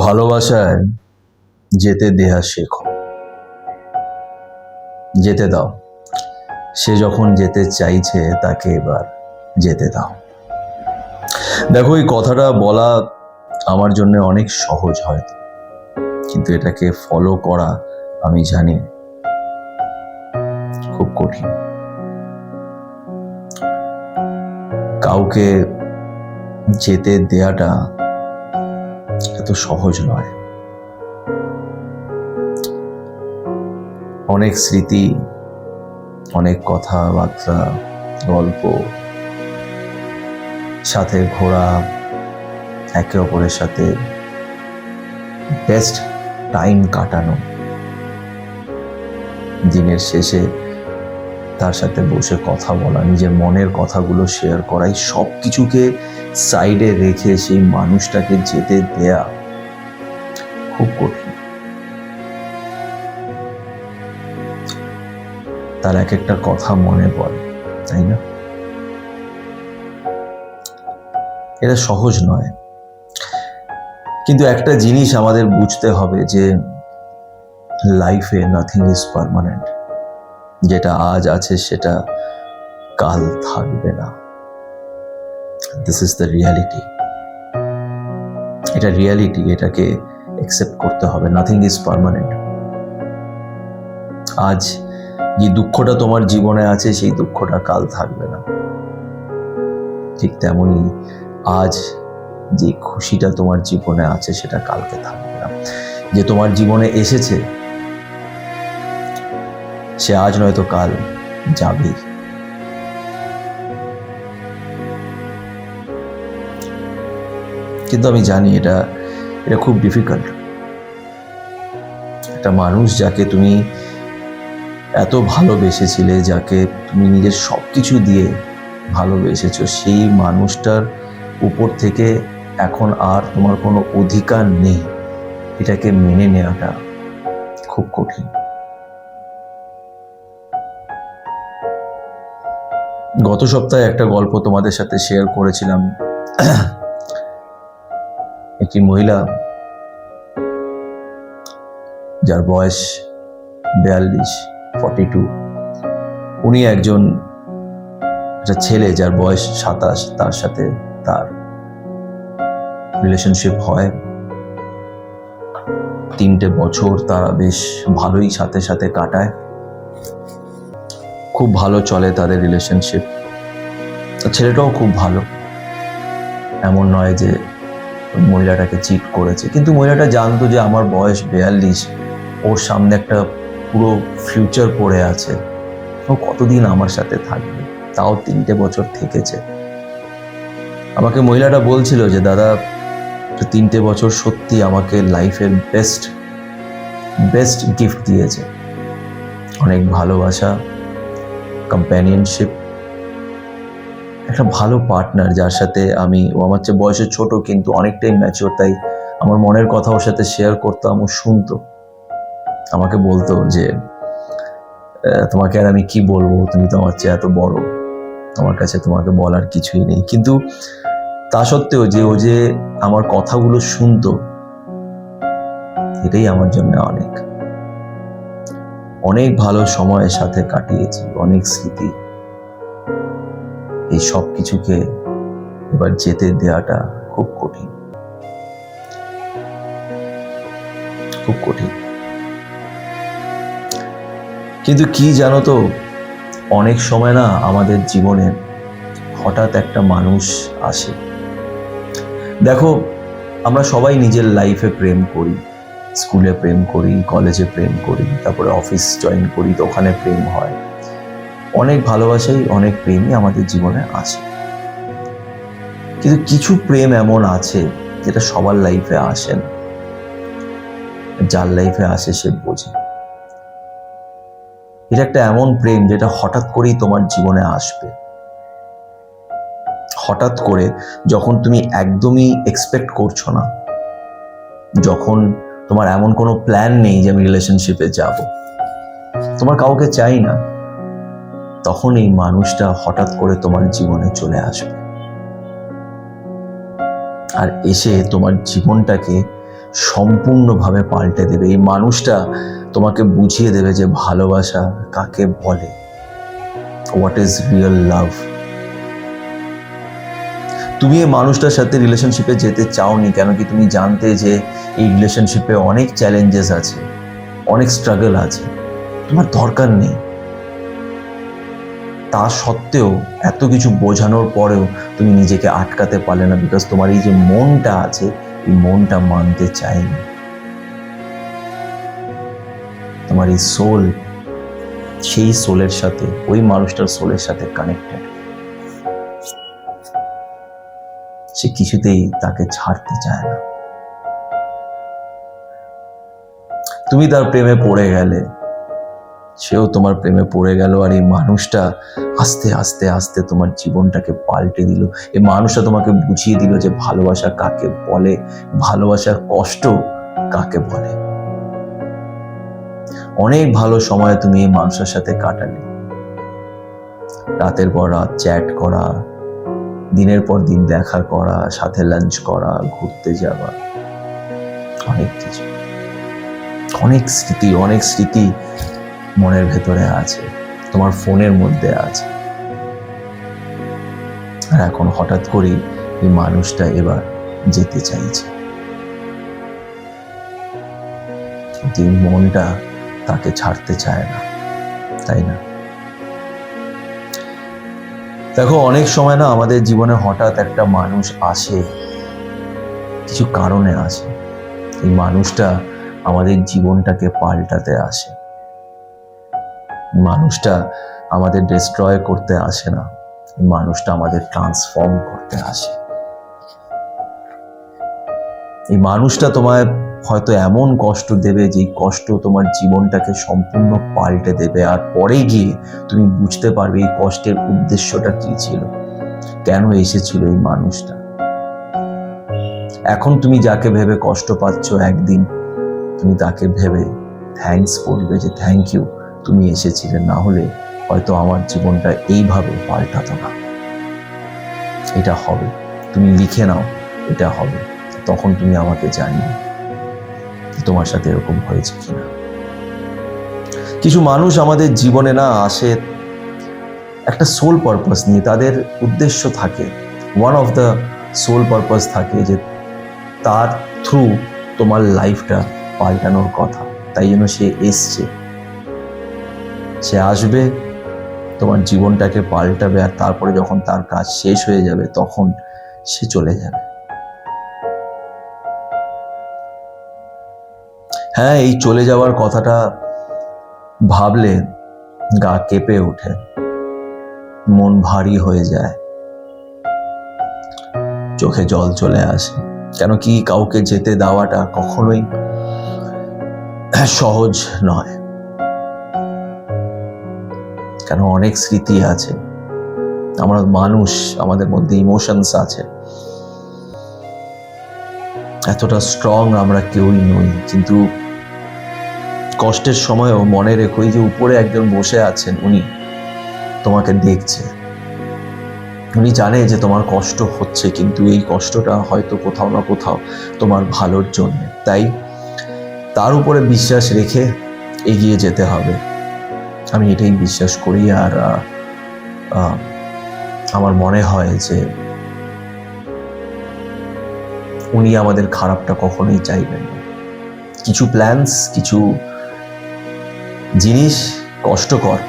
ভালোবাসায় যেতে দেয়া শেখো, যেতে দাও। সে যখন যেতে চাইছে তাকে এবার যেতে দাও। দেখো, এই কথাটা বলা আমার জন্য অনেক সহজ হয়তো, কিন্তু এটাকে ফলো করা আমি জানি খুব কঠিন। কাউকে যেতে দেয়াটা এত সহজ নয়। অনেক স্মৃতি, অনেক কথাবার্তা, গল্প, সাথে ঘোরা, একে অপরের সাথে বেস্ট টাইম কাটানো, দিনের শেষে তার সাথে বসে কথা বলা, নিজের মনের কথাগুলো শেয়ার করাই, সব কিছুকে সাইডে রেখে সেই মানুষটাকে যেতে দেয়া খুব কঠিন। তার এক একটা কথা মনে পড়ে, তাই না? এটা সহজ নয়, কিন্তু একটা জিনিস আমাদের বুঝতে হবে যে লাইফে নাথিং ইজ পার্মানেন্ট। যেটা আজ আছে সেটা কাল থাকবে না। This is the reality. এটা রিয়ালিটি, এটাকে অ্যাকসেপ্ট করতে হবে। Nothing is permanent. আজ যে দুঃখটা তোমার জীবনে আছে সেই দুঃখটা কাল থাকবে না। ঠিক তেমনই আজ যে খুশিটা তোমার জীবনে আছে সেটা কালকে থাকবে না। যে তোমার জীবনে এসেছে সে আজ নয়তো কাল যাবেই। কিন্তু আমি জানি এটা খুব ডিফিকাল্ট। একটা মানুষ যাকে তুমি এত ভালোবেসেছিলে, যাকে তুমি নিজের সবকিছু দিয়ে ভালোবেসেছো, সেই মানুষটার উপর থেকে এখন আর তোমার কোনো অধিকার নেই, এটাকে মেনে নেওয়াটা খুব কঠিন। গত সপ্তাহে একটা গল্প তোমাদের সাথে শেয়ার করেছিলাম। একটি মহিলা যার বয়স 42, উনি একজন ছেলে যার বয়স 27, তার সাথে তার রিলেশনশিপ হয়। 3টে বছর তারা বেশ ভালোই সাথে সাথে কাটায়, খুব ভালো চলে তাদের রিলেশনশিপ। ছেলেটাও খুব ভালো, এমন নয় যে মহিলাটাকে চিট করেছে, কিন্তু মহিলাটা জানতো যে আমার বয়স 42, ওর সামনে একটা পুরো ফিউচার পড়ে আছে, ও কতদিন আমার সাথে থাকবে, তাও 3টে বছর থেকেছে। আমাকে মহিলাটা বলছিল যে দাদা, 3টে বছর সত্যি আমাকে লাইফের বেস্ট গিফট দিয়েছে। অনেক ভালোবাসা, কম্প্যানিয়নশিপ, একটা ভালো পার্টনার যার সাথে ও আমার চেয়ে বয়সে ছোট কিন্তু অনেকটাই ম্যাচিওর, তাই আমার মনের কথা ওর সাথে শেয়ার করতাম, ও শুনতো। আমাকে বলতো যে তোমাকে আর আমি কি বলবো, তুমি তো আমার চেয়ে এত বড়, আমার কাছে তোমাকে বলার কিছুই নেই। কিন্তু তা সত্ত্বেও যে ও যে আমার কথাগুলো শুনতো, এটাই আমার জন্য অনেক ভালো সময়ের সাথে কাটিয়েছি, অনেক স্মৃতি। এই সব কিছুকে এবার যেতে দেওয়াটা খুব কঠিন, খুব কঠিন। কিন্তু কি জানো তো, অনেক সময় না আমাদের জীবনে হঠাৎ একটা মানুষ আসে। দেখো, আমরা সবাই নিজের লাইফে প্রেম করি, স্কুলে প্রেম করি, কলেজে প্রেম করি, তারপরে অফিস জয়েন করি, তো ওখানে প্রেম হয়। অনেক ভালোবাসাই, অনেক প্রেমই আমাদের জীবনে আসে। কিন্তু কিছু প্রেম এমন আছে যেটা সবার লাইফে আসে না। যার লাইফে আসে সে বোঝে। এটা একটা এমন প্রেম যেটা হঠাৎ করেই তোমার জীবনে আসবে। হঠাৎ করে, যখন তুমি একদমই এক্সপেক্ট করছো না, যখন তোমার এমন কোনো প্ল্যান নেই যে আমি রিলেশনশিপে যাব, তোমার কাউকে চাই না, তখন এই মানুষটা হঠাৎ করে তোমার জীবনে চলে আসবে। আর এসে তোমার জীবনটাকে সম্পূর্ণভাবে পাল্টে দেবে। এই মানুষটা তোমাকে বুঝিয়ে দেবে যে ভালোবাসা কাকে বলে, হোয়াট ইজ রিয়েল লাভ। তুমি এই মানুষটার সাথে রিলেশনশিপে যেতে চাওনি, কেন কি তুমি জানতে যে এই রিলেশনশিপে অনেক চ্যালেঞ্জেস আছে, অনেক স্ট্রাগল আছে, তোমার দরকার নেই। তা সত্ত্বেও এত কিছু বোঝানোর পরেও তুমি নিজেকে আটকাতে পারলে না, বিকজ তোমার এই যে মনটা আছে, এই মনটা মানতে চায়নি। তোমার এই সোল, সেই সোলের সাথে, ওই মানুষটার সোলের সাথে কানেক্টেড। সে কিছুতেই তাকে ছাড়তে চায় না। তুমি তার প্রেমে পড়ে গেলে, সেও তোমার প্রেমে পড়ে গেল, আর এই মানুষটা আস্তে আস্তে আস্তে তোমার জীবনটাকে পাল্টে দিল। এই মানুষটা তোমাকে বুঝিয়ে দিল যে ভালোবাসা কাকে বলে, ভালোবাসার কষ্ট কাকে বলে। অনেক ভালো সময় তুমি এই মানুষের সাথে কাটালে, রাতের পর রাত চ্যাট করা, দিনের পর দিন দেখা করা, সাথে লাঞ্চ করা, ঘুরতে যাওয়া, অনেক কিছু, অনেক স্মৃতি মনের ভেতরে আছে, তোমার ফোনের মধ্যে আছে। আর এখন হঠাৎ করে এই মানুষটা এবার যেতে চাইছে, কিন্তু এই মনটা তাকে ছাড়তে চায় না, তাই না? দেখো, অনেক সময় না আমাদের জীবনে হঠাৎ একটা মানুষ আসে, কিছু কারণে আসে। এই মানুষটা আমাদের জীবনটাকে পাল্টাতে আসে। মানুষটা আমাদের ডিস্ট্রয় করতে আসে না, মানুষটা আমাদের ট্রান্সফর্ম করতে আসে। এই মানুষটা তোমায় হয়তো এমন কষ্ট দেবে যে কষ্ট তোমার জীবনটাকে সম্পূর্ণ পাল্টে দেবে, আর পরে গিয়ে তুমি বুঝতে পারবে এই কষ্টের উদ্দেশ্যটা কি ছিল, কেন এসেছিল এই মানুষটা। এখন তুমি যাকে ভেবে কষ্ট পাচ্ছ, একদিন তুমি তাকে ভেবে থ্যাঙ্কস বলবে যে থ্যাংক ইউ, তুমি এসেছিলে, না হলে হয়তো আমার জীবনটা এইভাবে পাল্টাতো না। এটা হবে, তুমি লিখে নাও, এটা হবে। তখন তুমি আমাকে জানিও তোমার সাথে এরকম হয়েছে কিনা। কিছু মানুষ আমাদের জীবনে না আসে একটা সোল পারপাস নিয়ে, তাদের উদ্দেশ্য থাকে, one of the sole purpose থাকে যে তার থ্রু তোমার লাইফটা পাল্টানোর কথা। তাই জন্য সে এসছে, সে আসবে, তোমার জীবনটাকে পাল্টাবে, আর তারপরে যখন তার কাজ শেষ হয়ে যাবে তখন সে চলে যাবে। হ্যাঁ, এই চলে যাওয়ার কথাটা ভাবলে গা কেঁপে ওঠে, মন ভারী হয়ে যায়, চোখে জল চলে আসে। কেন কি কাউকে যেতে দেওয়াটা কখনোই সহজ নয়, কেন অনেক স্মৃতি আছে, আমরা মানুষ, আমাদের মধ্যে ইমোশনস আছে, এতটা স্ট্রং আমরা কেউই নই। কিন্তু কষ্টের সময়ও মনে রেখো যে উপরে একজন বসে আছেন, উনি তোমাকে দেখছে, উনি জানে যে তোমার কষ্ট হচ্ছে, কিন্তু এই কষ্টটা হয়তো কোথাও না কোথাও তোমার ভালোর জন্য। তাই তার উপরে বিশ্বাস রেখে এগিয়ে যেতে হবে, আমি এটাই বিশ্বাস করি। আর আমার মনে হয় যে উনি আমাদের খারাপটা কখনোই চাইবেন না। কিছু প্ল্যানস, কিছু জিনিস কষ্টকর,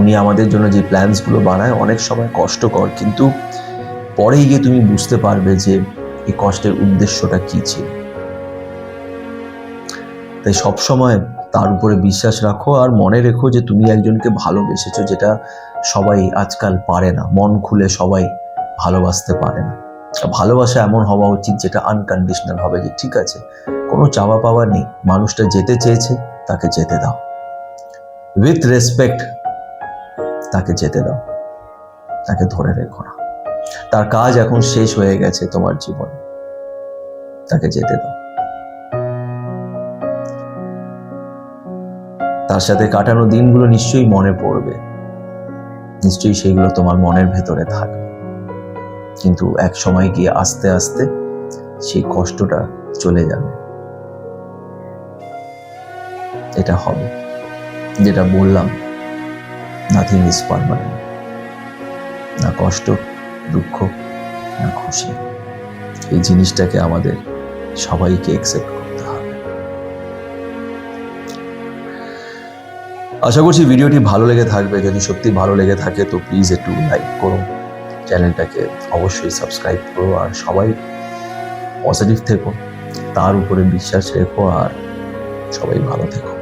উনি আমাদের জন্য যে প্ল্যানসগুলো বানায় অনেক সময় কষ্টকর, কিন্তু পরে গিয়ে তুমি বুঝতে পারবে যে এই কষ্টের উদ্দেশ্যটা কি ছিল। তাই সবসময় তার উপরে বিশ্বাস রাখো, আর মনে রেখো যে তুমি একজনকে ভালোবেসেছো, যেটা সবাই আজকাল পারে না, মন খুলে সবাই ভালোবাসতে পারে না। ভালোবাসা এমন হওয়া উচিত যেটা আনকন্ডিশনাল হবে, যে ঠিক আছে, কোনো চাওয়া পাওয়া নেই, মানুষটা যেতে চেয়েছে তাকে যেতে দাও, উইথ রেসপেক্ট তাকে যেতে দাও, তাকে ধরে রেখো না। তার কাজ এখন শেষ হয়ে গেছে তোমার জীবনে, তাকে যেতে দাও। তার সাথে কাটানো দিনগুলো নিশ্চয়ই মনে পড়বে, নিশ্চয়ই সেগুলো তোমার মনের ভেতরে থাকবে, কিন্তু এক সময় গিয়ে আস্তে আস্তে সেই কষ্টটা চলে যাবে, এটা হবে। যেটা বললাম, নাথিং ইজ পার্মানেন্ট, না কষ্ট, দুঃখ, না খুশি। এই জিনিসটাকে আমাদের সবাইকে অ্যাকসেপ্ট করতে হবে। আশা করছি ভিডিওটি ভালো লেগে থাকবে। যদি সত্যি ভালো লেগে থাকে তো প্লিজ একটু লাইক করো, চ্যানেলটাকে অবশ্যই সাবস্ক্রাইব করো, আর সবাই পজিটিভ থেকো, তার উপরে বিশ্বাস রেখো, আর সবাই ভালো থেকো।